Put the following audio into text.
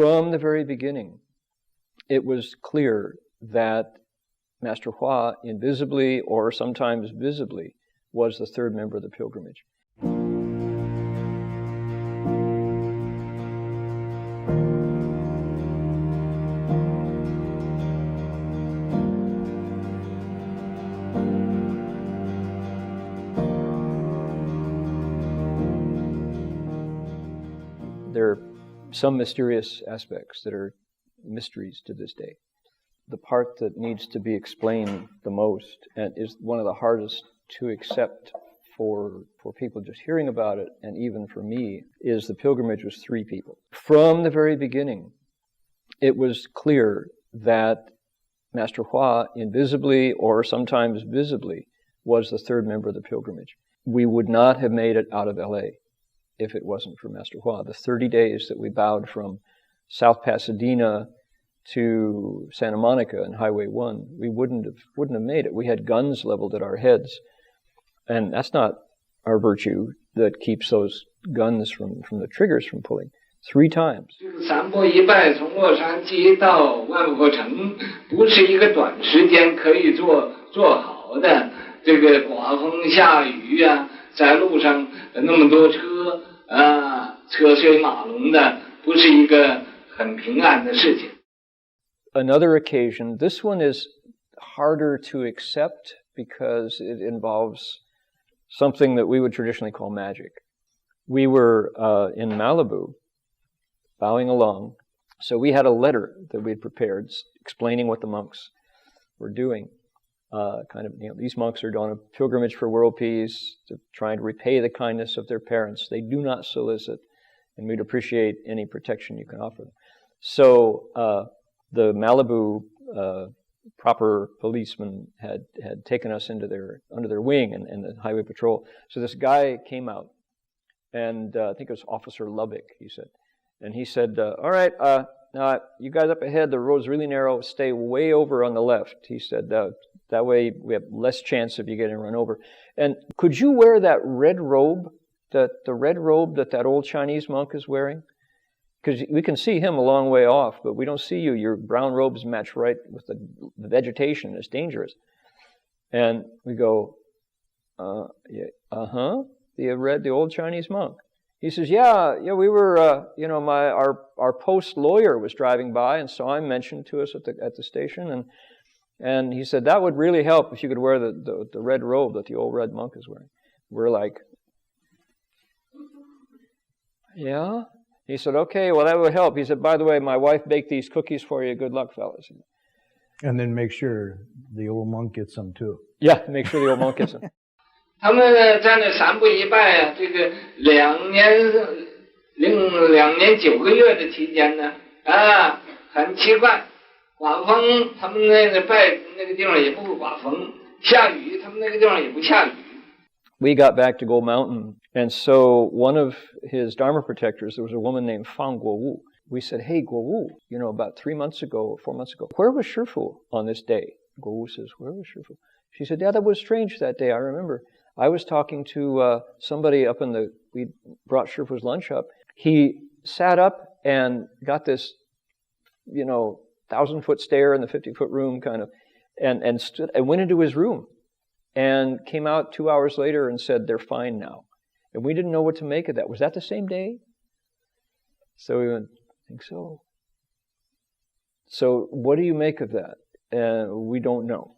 From the very beginning, it was clear that Master Hua, invisibly or sometimes visibly, was the third member of the pilgrimage. There are some mysterious aspects that are mysteries to this day. The part that needs to be explained the most and is one of the hardest to accept for people just hearing about it, and even for me, is the pilgrimage was three people. From the very beginning, it was clear that Master Hua, invisibly or sometimes visibly, was the third member of the pilgrimage. We would not have made it out of LA if it wasn't for Master Hua. The 30 days that we bowed from South Pasadena to Santa Monica and Highway 1, we wouldn't have made it. We had guns leveled at our heads. And that's not our virtue that keeps those guns from the triggers from pulling. 3 times. 三步一拜从洛杉矶到万佛城，不是一个短时间可以做好的。这个刮风下雨啊，在路上那么多车啊，车水马龙的，不是一个很平安的事情。 Another occasion, this one is harder to accept because it involves something that we would traditionally call magic. We were in Malibu, bowing along. So we had a letter that we had prepared explaining what the monks were doing. These monks are on a pilgrimage for world peace. They're trying to repay the kindness of their parents. They do not solicit, and we'd appreciate any protection you can offer them. So the Malibu proper policeman had taken us into under their wing and the highway patrol. So this guy came out, and I think it was Officer Lubbock, he said. And he said, all right, now you guys up ahead, the road's really narrow, stay way over on the left. He said, that way we have less chance of you getting run over. And could you wear that red robe, the red robe that old Chinese monk is wearing? Because we can see him a long way off, but we don't see you. Your brown robes match right with the vegetation. It's dangerous. And we go, the old Chinese monk. He says, yeah, we were, our post lawyer was driving by and saw him mentioned to us at the station, and he said that would really help if you could wear the red robe that the old red monk is wearing. We're like, yeah. He said, okay, well, that would help. He said, by the way, my wife baked these cookies for you. Good luck, fellas. And then make sure the old monk gets them too. Yeah, make sure the old monk gets them. 他们在那三步一拜啊，这个2年9个月的期间呢，啊，很奇怪，刮风他们那个拜那个地方也不刮风，下雨他们那个地方也不下雨。 We got back to Gold Mountain, and so one of his Dharma protectors, there was a woman named Fang Guowu. We said, hey, Guowu, about 3 months ago, 4 months ago, where was Shifu on this day? Guowu says, where was Shifu? She said, yeah, that was strange that day, I remember. I was talking to somebody up we brought Shifu's lunch up. He sat up and got this, 1,000-foot stare in the 50-foot room kind of, and stood and went into his room. And came out 2 hours later and said, they're fine now. And we didn't know what to make of that. Was that the same day? So we went, I think so. So what do you make of that? We don't know.